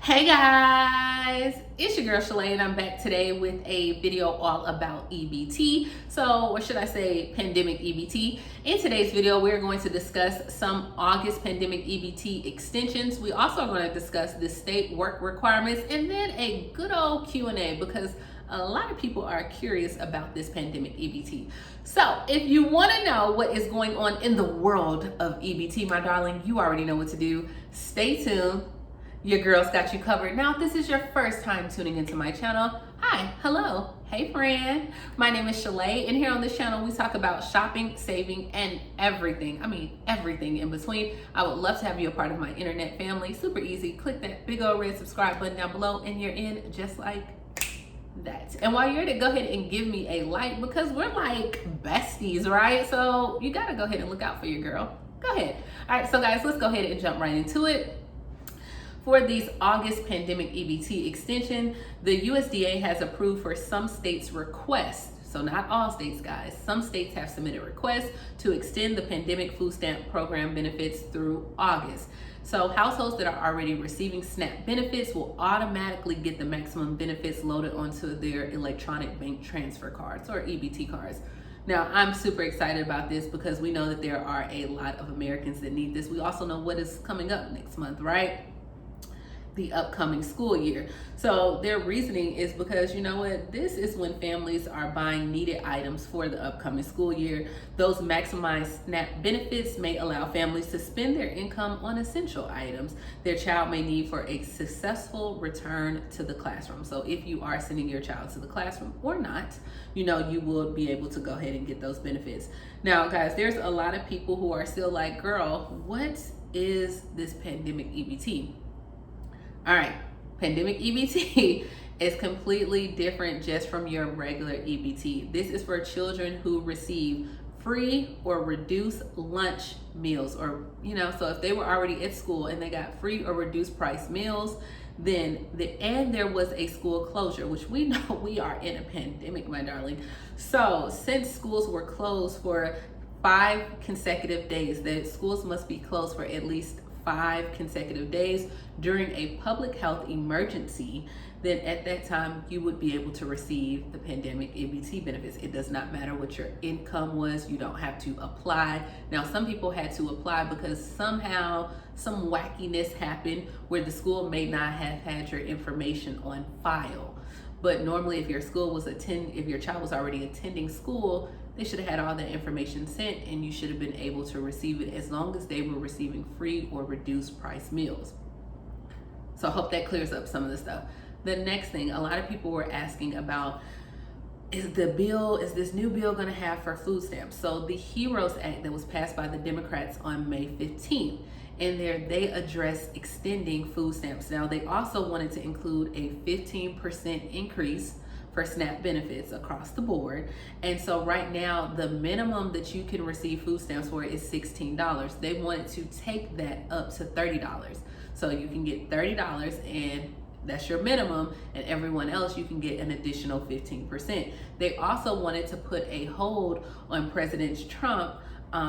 Hey guys, it's your girl Shalae and I'm back today with a video all about EBT. Or should I say Pandemic EBT. In today's video, we're going to discuss some August Pandemic EBT extensions. We also are going to discuss the state work requirements and then a good old Q&A because a lot of people are curious about this Pandemic EBT. So if you want to know what is going on in the world of EBT, my darling, you already know what to do. Stay tuned. Your girl's got you covered. Now, if this is your first time tuning into my channel, hi, hello, hey friend. My name is Shalae, and here on this channel, we talk about shopping, saving, and everything. Everything in between. I would love to have you a part of my internet family. Super easy. Click that big old red subscribe button down below, and you're in just like that. And while you're at it, go ahead and give me a like because we're like besties, right? So you gotta go ahead and look out for your girl. Go ahead. All right, so guys, let's go ahead and jump right into it. For these August Pandemic EBT extension, the USDA has approved for some states' requests. So not all states, guys. Some states have submitted requests to extend the pandemic food stamp program benefits through August. So households that are already receiving SNAP benefits will automatically get the maximum benefits loaded onto their electronic bank transfer cards or EBT cards. Now, I'm super excited about this because we know that there are a lot of Americans that need this. We also know what is coming up next month, right? The upcoming school year. So their reasoning is because, you know what, this is when families are buying needed items for the upcoming school year. Those maximized SNAP benefits may allow families to spend their income on essential items their child may need for a successful return to the classroom. So if you are sending your child to the classroom or not, you know, you will be able to go ahead and get those benefits. Now, guys, there's a lot of people who are still like, girl, what is this Pandemic EBT? All right, Pandemic EBT is completely different just from your regular EBT. This is for children who receive free or reduced lunch meals, or, you know, so if they were already at school and they got free or reduced price meals, then and there was a school closure, which we know we are in a pandemic, my darling. So since schools were closed for 5 consecutive days, that schools must be closed for at least 5 consecutive days during a public health emergency, then at that time you would be able to receive the Pandemic EBT benefits. It does not matter what your income was. You don't have to apply. Now, some people had to apply because somehow some wackiness happened where the school may not have had your information on file. But normally if your child was already attending school, they should have had all that information sent and you should have been able to receive it as long as they were receiving free or reduced price meals. So I hope that clears up some of the stuff. The next thing, a lot of people were asking about, is this new bill gonna have for food stamps? So the HEROES Act that was passed by the Democrats on May 15th, and they addressed extending food stamps. Now, they also wanted to include a 15% increase for SNAP benefits across the board. And so right now, the minimum that you can receive food stamps for is $16. They wanted to take that up to $30. So you can get $30 and that's your minimum, and everyone else you can get an additional 15%. They also wanted to put a hold on President Trump,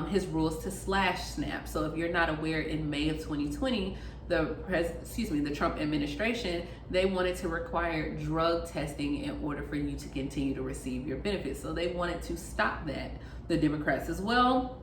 his rules to slash SNAP. So if you're not aware, in May of 2020, the Trump administration, they wanted to require drug testing in order for you to continue to receive your benefits. So they wanted to stop that. The Democrats as well,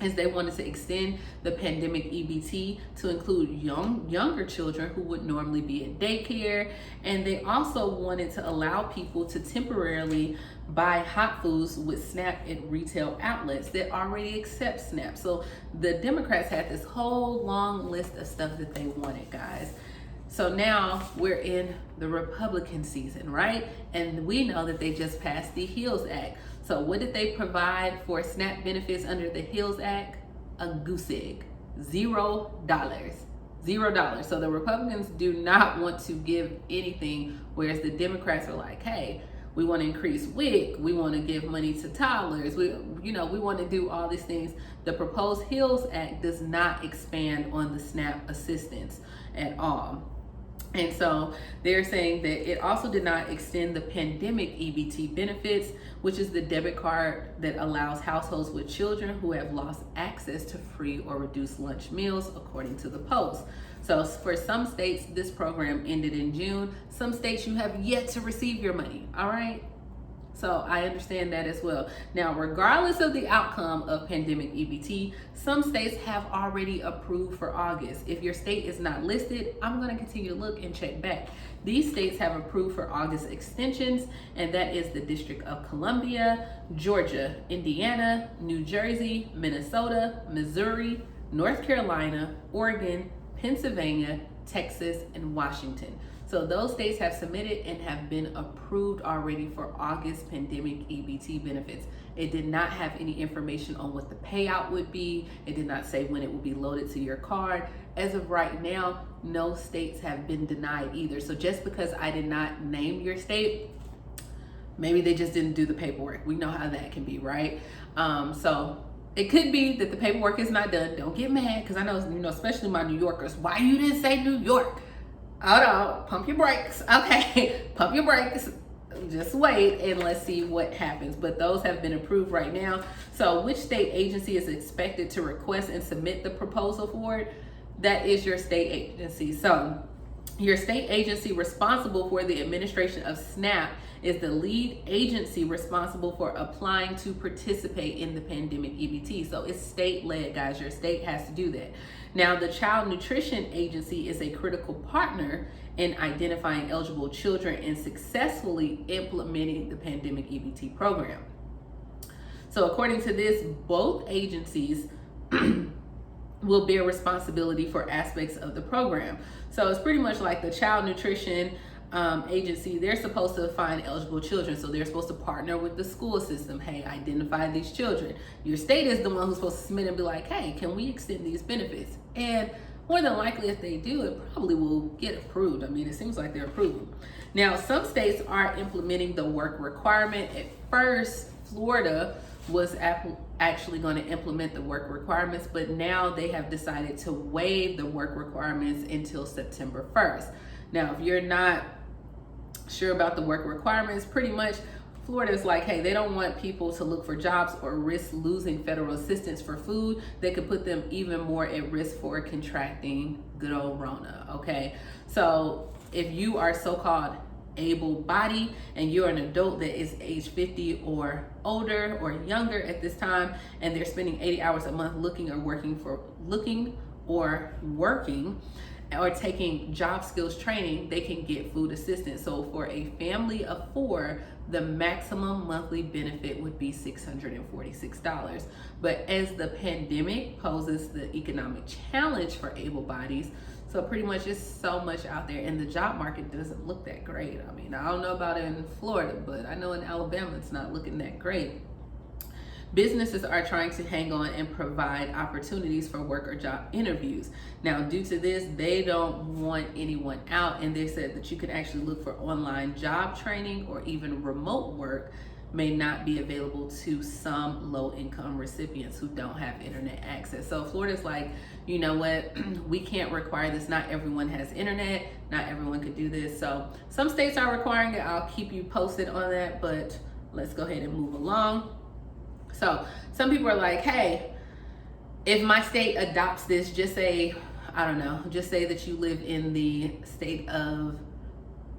as they wanted to extend the Pandemic EBT to include younger children who would normally be at daycare. And they also wanted to allow people to temporarily buy hot foods with SNAP at retail outlets that already accept SNAP. So the Democrats had this whole long list of stuff that they wanted, guys. So now we're in the Republican season, right? And we know that they just passed the HEALS Act. So what did they provide for SNAP benefits under the HEALS Act? A goose egg, $0. $0. So the Republicans do not want to give anything, whereas the Democrats are like, hey, we want to increase WIC, we want to give money to toddlers, we want to do all these things. The proposed HEALS Act does not expand on the SNAP assistance at all. And so they're saying that it also did not extend the Pandemic Ebt benefits, which is the debit card that allows households with children who have lost access to free or reduced lunch meals, according to the Post. So for some states, this program ended in June. Some states, you have yet to receive your money, all right? So I understand that as well. Now, regardless of the outcome of Pandemic Ebt, some states have already approved for August. If your state is not listed, I'm going to continue to look and check back. These states have approved for August extensions, and that is the District of Columbia, Georgia, Indiana, New Jersey, Minnesota, Missouri, North Carolina, Oregon, Pennsylvania, Texas, and Washington. So those states have submitted and have been approved already for August Pandemic Ebt benefits. It did not have any information on what the payout would be. It did not say when it will be loaded to your card. As of right now, no states have been denied either. So just because I did not name your state, maybe they just didn't do the paperwork. We know how that can be, right? So it could be that the paperwork is not done. Don't get mad, because I know, especially my New Yorkers, why you didn't say New York? Hold on, pump your brakes. Okay, pump your brakes. Just wait and let's see what happens. But those have been approved right now. So which state agency is expected to request and submit the proposal for it? That is your state agency. So your state agency responsible for the administration of SNAP is the lead agency responsible for applying to participate in the Pandemic Ebt. So it's state-led, guys. Your state has to do that. Now, the Child Nutrition Agency is a critical partner in identifying eligible children and successfully implementing the Pandemic Ebt program. So according to this, both agencies will bear responsibility for aspects of the program. So it's pretty much like the Child Nutrition Agency. They're supposed to find eligible children. So they're supposed to partner with the school system. Hey, identify these children. Your state is the one who's supposed to submit and be like, hey, can we extend these benefits? And more than likely, if they do, it probably will get approved. I mean, it seems like they're approved. Now, some states are implementing the work requirement. At first, Florida was actually going to implement the work requirements, but now they have decided to waive the work requirements until September 1st. Now, if you're not sure about the work requirements, pretty much Florida's like, hey, they don't want people to look for jobs or risk losing federal assistance for food. They could put them even more at risk for contracting good old Rona, okay? So if you are so-called able-bodied and you're an adult that is age 50 or older or younger at this time, and they're spending 80 hours a month looking or taking job skills training, they can get food assistance. So for a family of 4, the maximum monthly benefit would be $646. But as the pandemic poses the economic challenge for able bodies, so pretty much it's so much out there, and the job market doesn't look that great. I mean, I don't know about in Florida, but I know in Alabama it's not looking that great. Businesses are trying to hang on and provide opportunities for work or job interviews. Now, due to this, they don't want anyone out, and they said that you can actually look for online job training or even remote work may not be available to some low-income recipients who don't have internet access. So Florida's like, you know what, we can't require this. Not everyone has internet, not everyone could do this. So some states are requiring it. I'll keep you posted on that, but let's go ahead and move along. So some people are like, hey, if my state adopts this, just say, I don't know, just say that you live in the state of,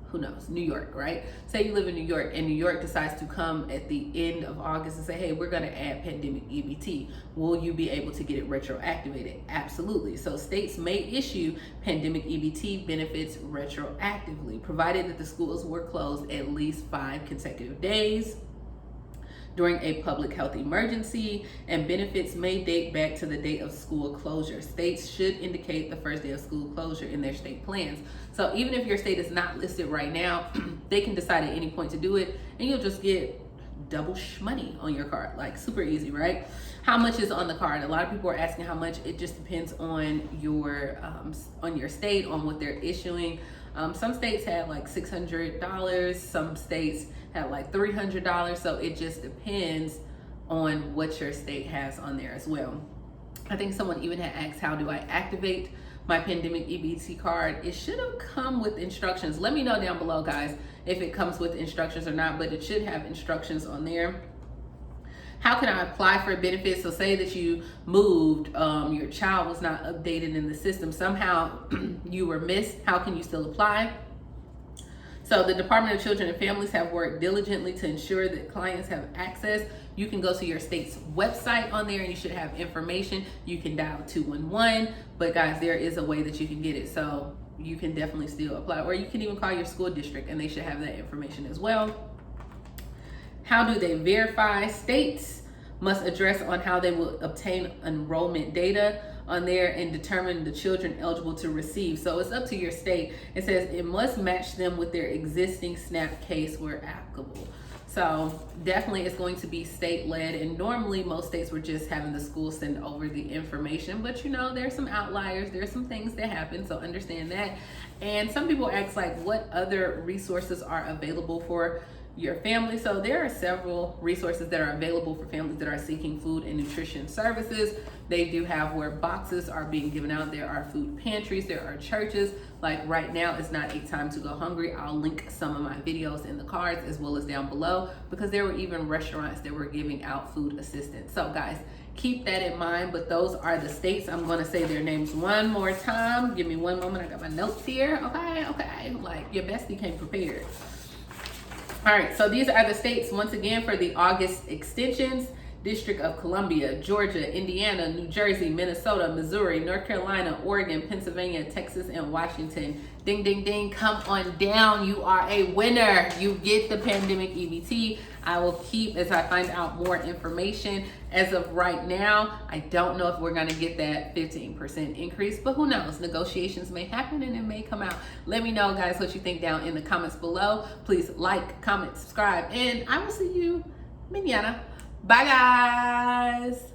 who knows, New York, right? Say you live in New York and New York decides to come at the end of August and say, hey, we're gonna add Pandemic Ebt. Will you be able to get it retroactivated? Absolutely. So states may issue Pandemic Ebt benefits retroactively, provided that the schools were closed at least 5 consecutive days during a public health emergency, and benefits may date back to the date of school closure. States should indicate the first day of school closure in their state plans. So even if your state is not listed right now, they can decide at any point to do it, and you'll just get double money on your card. Like, super easy, right? How much is on the card? A lot of people are asking how much. It just depends on your state, on what they're issuing. Some states had like $600, some states had like $300, so it just depends on what your state has on there as well. I think someone even had asked, how do I activate my Pandemic Ebt card. It should have come with instructions. Let me know down below, guys, if it comes with instructions or not, but it should have instructions on there. How can I apply for benefits? So say that you moved, your child was not updated in the system, somehow you were missed. How can you still apply? So the Department of Children and Families have worked diligently to ensure that clients have access. You can go to your state's website on there and you should have information. You can dial 211, but guys, there is a way that you can get it. So you can definitely still apply, or you can even call your school district and they should have that information as well. How do they verify? States must address on how they will obtain enrollment data on there and determine the children eligible to receive. So it's up to your state. It says it must match them with their existing SNAP case where applicable. So definitely it's going to be state-led, and normally most states were just having the school send over the information, but you know, there's some outliers, there's some things that happen, so understand that. And some people ask like, what other resources are available for your family? So there are several resources that are available for families that are seeking food and nutrition services. They do have where boxes are being given out. There are food pantries, there are churches. Like right now, it's not a time to go hungry. I'll link some of my videos in the cards as well as down below, because there were even restaurants that were giving out food assistance. So guys, keep that in mind. But those are the states. I'm going to say their names one more time. Give me one moment. I got my notes here. Okay. Like your bestie came prepared. All right, so these are the states once again for the August extensions: District of Columbia, Georgia, Indiana, New Jersey, Minnesota, Missouri, North Carolina, Oregon, Pennsylvania, Texas, and Washington. Ding, ding, ding, come on down. You are a winner. You get the Pandemic Ebt. I will keep as I find out more information. As of right now, I don't know if we're gonna get that 15% increase, but who knows? Negotiations may happen and it may come out. Let me know, guys, what you think down in the comments below. Please like, comment, subscribe, and I will see you mañana. Bye, guys.